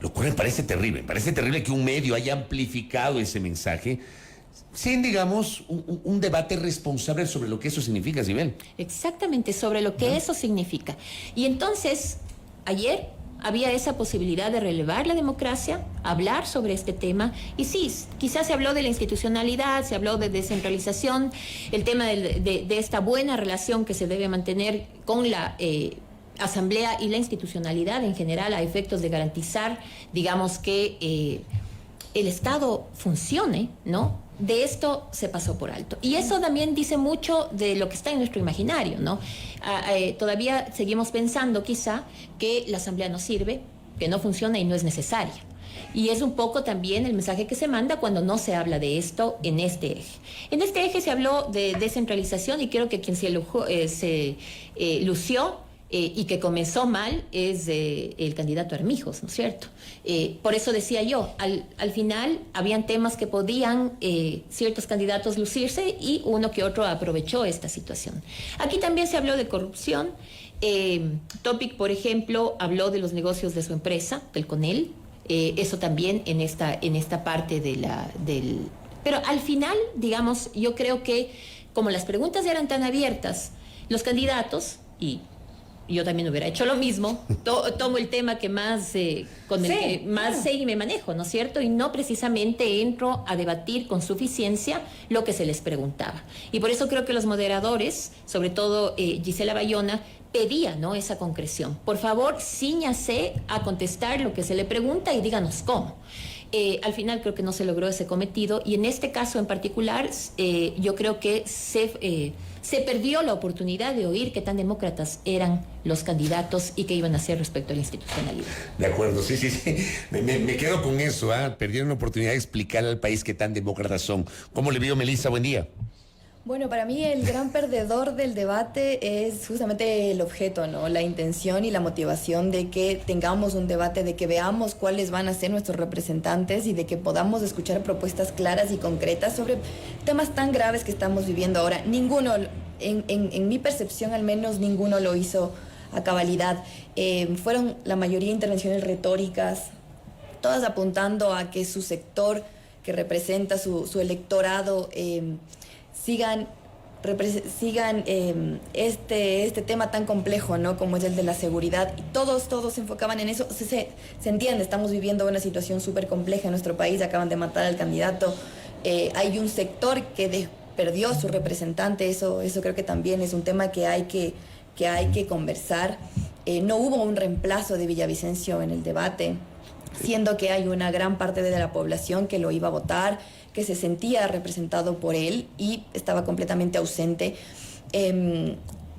Lo cual me parece terrible que un medio haya amplificado ese mensaje sin, digamos, un debate responsable sobre lo que eso significa, Sibel. Exactamente, sobre lo que eso significa. Y entonces, ayer había esa posibilidad de relevar la democracia, hablar sobre este tema, y sí, quizás se habló de la institucionalidad, se habló de descentralización, el tema de esta buena relación que se debe mantener con la Asamblea y la institucionalidad en general a efectos de garantizar, digamos, que el Estado funcione, ¿no? De esto se pasó por alto. Y eso también dice mucho de lo que está en nuestro imaginario, ¿no? Todavía seguimos pensando quizá que la Asamblea no sirve, que no funciona y no es necesaria. Y es un poco también el mensaje que se manda cuando no se habla de esto en este eje. En este eje se habló de descentralización y creo que quien se lució y que comenzó mal es el candidato Armijos, ¿no es cierto? Por eso decía yo, al final habían temas que podían ciertos candidatos lucirse y uno que otro aprovechó esta situación. Aquí también se habló de corrupción. Topic, por ejemplo, habló de los negocios de su empresa, del Conel. Eso también en esta parte Pero al final, digamos, yo creo que como las preguntas eran tan abiertas, los candidatos, y yo también hubiera hecho lo mismo, tomo el tema que más con el que más sé y me manejo, ¿no es cierto? Y no precisamente entro a debatir con suficiencia lo que se les preguntaba. Y por eso creo que los moderadores, sobre todo Gisela Bayona, pedía, ¿no?, esa concreción. Por favor, cíñase a contestar lo que se le pregunta y díganos cómo. Al final creo que no se logró ese cometido y en este caso en particular yo creo que se perdió la oportunidad de oír qué tan demócratas eran los candidatos y qué iban a hacer respecto a la institucionalidad. De acuerdo, sí. Me quedo con eso, perdieron la oportunidad de explicar al país qué tan demócratas son. ¿Cómo le vio, Melissa? Buen día. Bueno, para mí el gran perdedor del debate es justamente el objeto, ¿no? La intención y la motivación de que tengamos un debate, de que veamos cuáles van a ser nuestros representantes y de que podamos escuchar propuestas claras y concretas sobre temas tan graves que estamos viviendo ahora. Ninguno, en mi percepción al menos, ninguno lo hizo a cabalidad. Fueron la mayoría intervenciones retóricas, todas apuntando a que su sector que representa su electorado sigan este tema tan complejo, ¿no?, como es el de la seguridad, y todos se enfocaban en eso. Se entiende, estamos viviendo una situación súper compleja en nuestro país, acaban de matar al candidato, hay un sector que perdió su representante, eso creo que también es un tema que hay que conversar. No hubo un reemplazo de Villavicencio en el debate, siendo que hay una gran parte de la población que lo iba a votar, que se sentía representado por él y estaba completamente ausente.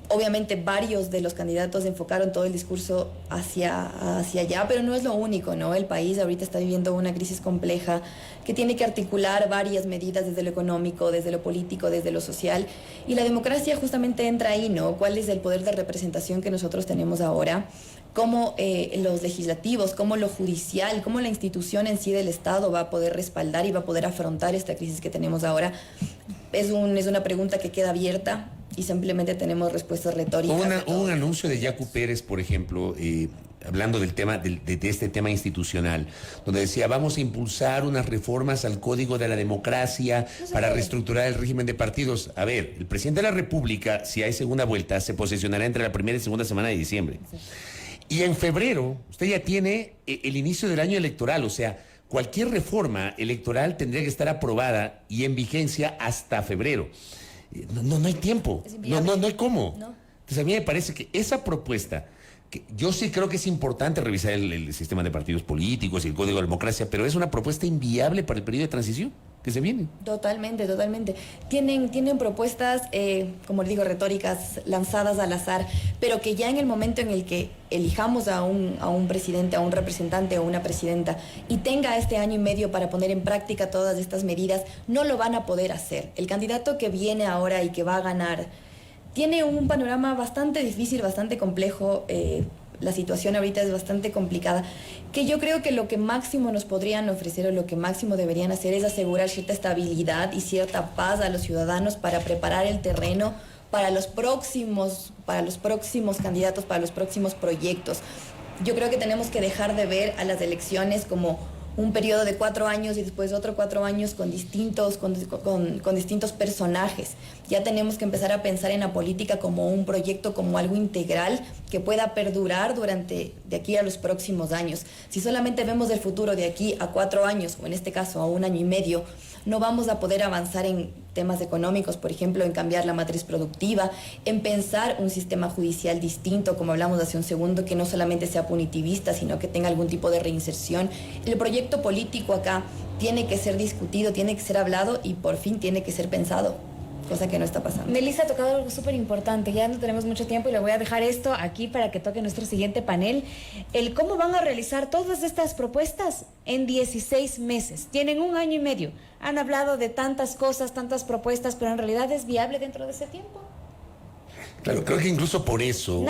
Obviamente varios de los candidatos enfocaron todo el discurso hacia allá, pero no es lo único, ¿no? El país ahorita está viviendo una crisis compleja que tiene que articular varias medidas desde lo económico, desde lo político, desde lo social, y la democracia justamente entra ahí, ¿no? ¿Cuál es el poder de representación que nosotros tenemos ahora? Cómo los legislativos, cómo lo judicial, cómo la institución en sí del Estado va a poder respaldar y va a poder afrontar esta crisis que tenemos ahora. Es una pregunta que queda abierta y simplemente tenemos respuestas retóricas. Hubo un anuncio de Yacu Pérez, por ejemplo, hablando del tema de este tema institucional, donde decía: vamos a impulsar unas reformas al Código de la Democracia para reestructurar el régimen de partidos. A ver, el presidente de la República, si hay segunda vuelta, se posesionará entre la primera y segunda semana de diciembre. Sí. Y en febrero usted ya tiene el inicio del año electoral, o sea, cualquier reforma electoral tendría que estar aprobada y en vigencia hasta febrero. No hay tiempo, no hay cómo. No. Entonces a mí me parece que esa propuesta, que yo sí creo que es importante revisar el sistema de partidos políticos y el Código de Democracia, pero es una propuesta inviable para el periodo de transición que se viene. Totalmente. Tienen propuestas, como digo, retóricas, lanzadas al azar, pero que ya en el momento en el que elijamos a un presidente, a un representante o una presidenta y tenga este año y medio para poner en práctica todas estas medidas, no lo van a poder hacer. El candidato que viene ahora y que va a ganar tiene un panorama bastante difícil, bastante complejo. La situación ahorita es bastante complicada, que yo creo que lo que máximo nos podrían ofrecer o lo que máximo deberían hacer es asegurar cierta estabilidad y cierta paz a los ciudadanos para preparar el terreno para los próximos candidatos, para los próximos proyectos. Yo creo que tenemos que dejar de ver a las elecciones como un periodo de 4 años y después otro 4 años con distintos personajes. Ya tenemos que empezar a pensar en la política como un proyecto, como algo integral que pueda perdurar de aquí a los próximos años. Si solamente vemos el futuro de aquí a 4 años, o en este caso a 1 año y medio, no vamos a poder avanzar en temas económicos, por ejemplo, en cambiar la matriz productiva, en pensar un sistema judicial distinto, como hablamos hace un segundo, que no solamente sea punitivista, sino que tenga algún tipo de reinserción. El proyecto político acá tiene que ser discutido, tiene que ser hablado y por fin tiene que ser pensado, cosa que no está pasando. Melissa ha tocado algo súper importante, ya no tenemos mucho tiempo y le voy a dejar esto aquí para que toque nuestro siguiente panel. El cómo van a realizar todas estas propuestas en 16 meses. Tienen 1 año y medio. Han hablado de tantas cosas, tantas propuestas, pero en realidad ¿es viable dentro de ese tiempo? Claro, creo que incluso por eso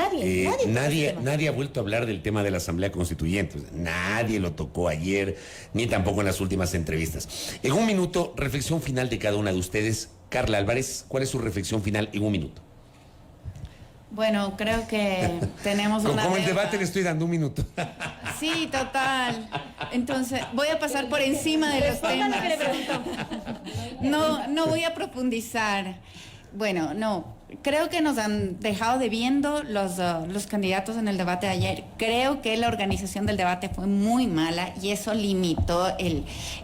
nadie ha vuelto a hablar del tema de la Asamblea Constituyente. Nadie lo tocó ayer, ni tampoco en las últimas entrevistas. En 1 minuto, reflexión final de cada una de ustedes. Carla Álvarez, ¿cuál es su reflexión final en 1 minuto? Bueno, creo que tenemos una Como el deuda. debate le estoy dando un minuto. Sí, total. Entonces, voy a pasar por encima de los Responda lo temas. que le preguntó. No voy a profundizar. Bueno, no. Creo que nos han dejado debiendo los candidatos en el debate de ayer. Creo que la organización del debate fue muy mala y eso limitó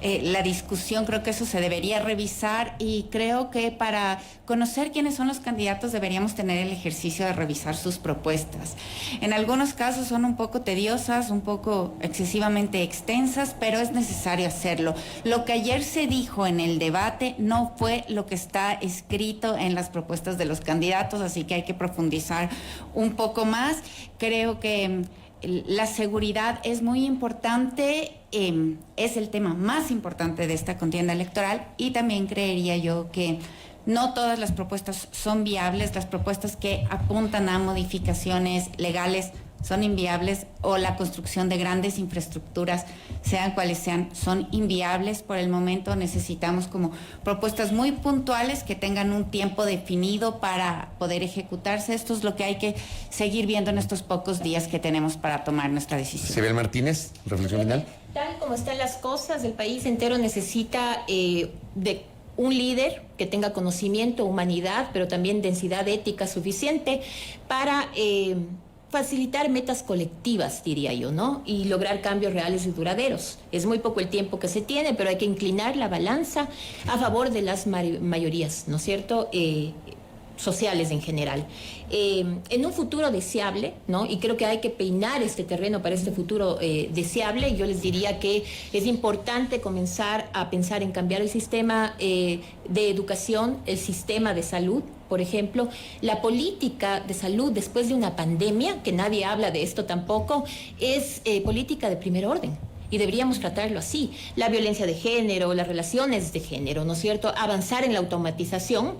la discusión. Creo que eso se debería revisar y creo que para conocer quiénes son los candidatos deberíamos tener el ejercicio de revisar sus propuestas. En algunos casos son un poco tediosas, un poco excesivamente extensas, pero es necesario hacerlo. Lo que ayer se dijo en el debate no fue lo que está escrito en las propuestas de los candidatos, así que hay que profundizar un poco más. Creo que la seguridad es muy importante, es el tema más importante de esta contienda electoral y también creería yo que no todas las propuestas son viables, las propuestas que apuntan a modificaciones legales son inviables o la construcción de grandes infraestructuras, sean cuales sean, son inviables por el momento. Necesitamos como propuestas muy puntuales que tengan un tiempo definido para poder ejecutarse. Esto es lo que hay que seguir viendo en estos pocos días que tenemos para tomar nuestra decisión. Sibel Martínez, reflexión final. Tal como están las cosas, el país entero necesita de un líder que tenga conocimiento, humanidad, pero también densidad ética suficiente para facilitar metas colectivas, diría yo, ¿no? Y lograr cambios reales y duraderos. Es muy poco el tiempo que se tiene, pero hay que inclinar la balanza a favor de las mayorías, ¿no es cierto?, sociales en general. En un futuro deseable, ¿no? Y creo que hay que peinar este terreno para este futuro deseable. Yo les diría que es importante comenzar a pensar en cambiar el sistema de educación, el sistema de salud, por ejemplo, la política de salud después de una pandemia, que nadie habla de esto tampoco, es política de primer orden. Y deberíamos tratarlo así. La violencia de género, las relaciones de género, ¿no es cierto? Avanzar en la automatización,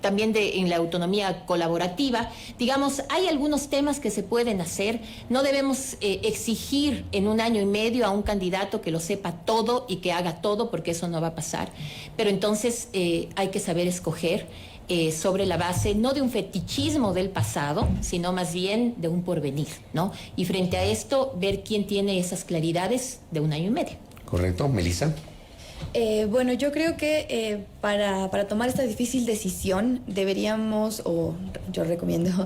también en la autonomía colaborativa. Digamos, hay algunos temas que se pueden hacer. No debemos exigir en un año y medio a un candidato que lo sepa todo y que haga todo, porque eso no va a pasar. Pero entonces hay que saber escoger sobre la base no de un fetichismo del pasado, sino más bien de un porvenir, ¿no? Y frente a esto, ver quién tiene esas claridades de un año y medio. Correcto, Melissa. Bueno, yo creo que para tomar esta difícil decisión deberíamos, o yo recomiendo,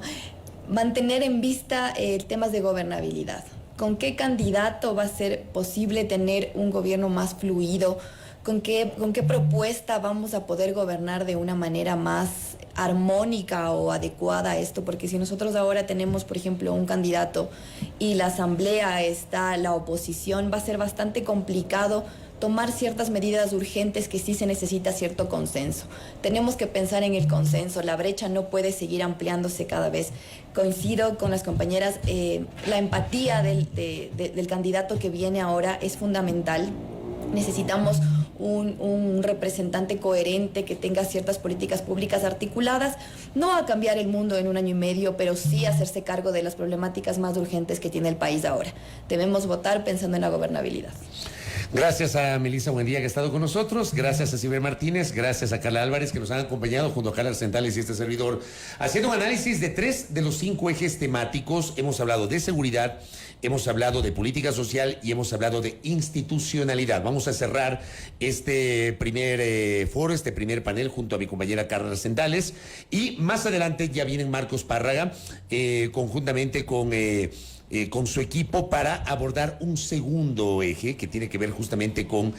mantener en vista temas de gobernabilidad. ¿Con qué candidato va a ser posible tener un gobierno más fluido? ¿Con qué propuesta vamos a poder gobernar de una manera más armónica o adecuada a esto? Porque si nosotros ahora tenemos, por ejemplo, un candidato y la asamblea está la oposición, va a ser bastante complicado tomar ciertas medidas urgentes que sí se necesita cierto consenso. Tenemos que pensar en el consenso, la brecha no puede seguir ampliándose cada vez. Coincido con las compañeras, la empatía del candidato que viene ahora es fundamental. Necesitamos un representante coherente que tenga ciertas políticas públicas articuladas, no a cambiar el mundo en un año y medio, pero sí a hacerse cargo de las problemáticas más urgentes que tiene el país ahora. Debemos votar pensando en la gobernabilidad. Gracias a Melissa Buendía, que ha estado con nosotros. Gracias a Sibel Martínez. Gracias a Carla Álvarez, que nos han acompañado junto a Carla Centales y este servidor, haciendo un análisis de 3 de los 5 ejes temáticos. Hemos hablado de seguridad, hemos hablado de política social y hemos hablado de institucionalidad. Vamos a cerrar este primer foro, este primer panel junto a mi compañera Carla Centales. Y más adelante ya vienen Marcos Párraga, conjuntamente con su equipo, para abordar un segundo eje que tiene que ver justamente con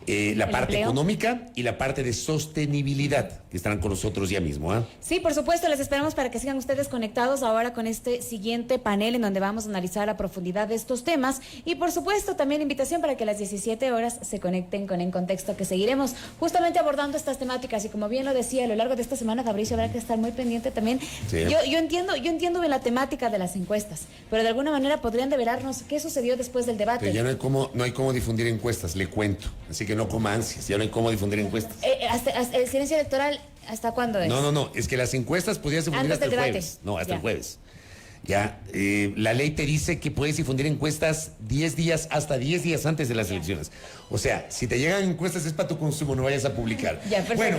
la parte económica y la parte de sostenibilidad, que estarán con nosotros ya mismo. Sí, por supuesto, les esperamos para que sigan ustedes conectados ahora con este siguiente panel en donde vamos a analizar a profundidad de estos temas y por supuesto también invitación para que a las 17 horas se conecten con En Contexto, que seguiremos justamente abordando estas temáticas y como bien lo decía, a lo largo de esta semana, Fabricio, habrá que estar muy pendiente también. Sí. Yo entiendo bien la temática de las encuestas, pero de alguna manera podrían develarnos qué sucedió después del debate. Pero ya no hay cómo difundir encuestas, le cuento, así que no coma ansias, ya no hay cómo difundir encuestas. Hasta el silencio electoral, ¿hasta cuándo es? No, es que las encuestas podías difundir hasta el jueves. No, hasta el jueves. Ya, la ley te dice que puedes difundir encuestas 10 días, hasta 10 días antes de las elecciones. O sea, si te llegan encuestas es para tu consumo, no vayas a publicar. Ya, bueno,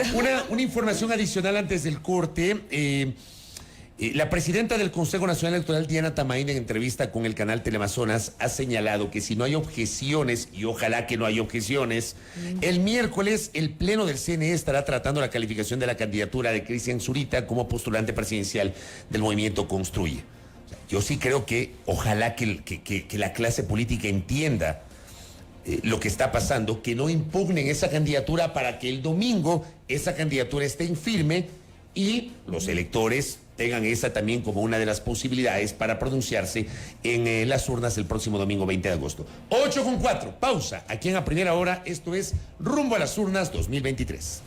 una información adicional antes del corte. La presidenta del Consejo Nacional Electoral, Diana Tamain, en entrevista con el canal Teleamazonas, ha señalado que si no hay objeciones, y ojalá que no haya objeciones, el miércoles el Pleno del CNE estará tratando la calificación de la candidatura de Cristian Zurita como postulante presidencial del movimiento Construye. O sea, yo sí creo que ojalá que la clase política entienda lo que está pasando, que no impugnen esa candidatura para que el domingo esa candidatura esté en firme y los electores tengan esa también como una de las posibilidades para pronunciarse en las urnas el próximo domingo 20 de agosto. 8:04, pausa. Aquí en A Primera Hora, esto es Rumbo a las Urnas 2023.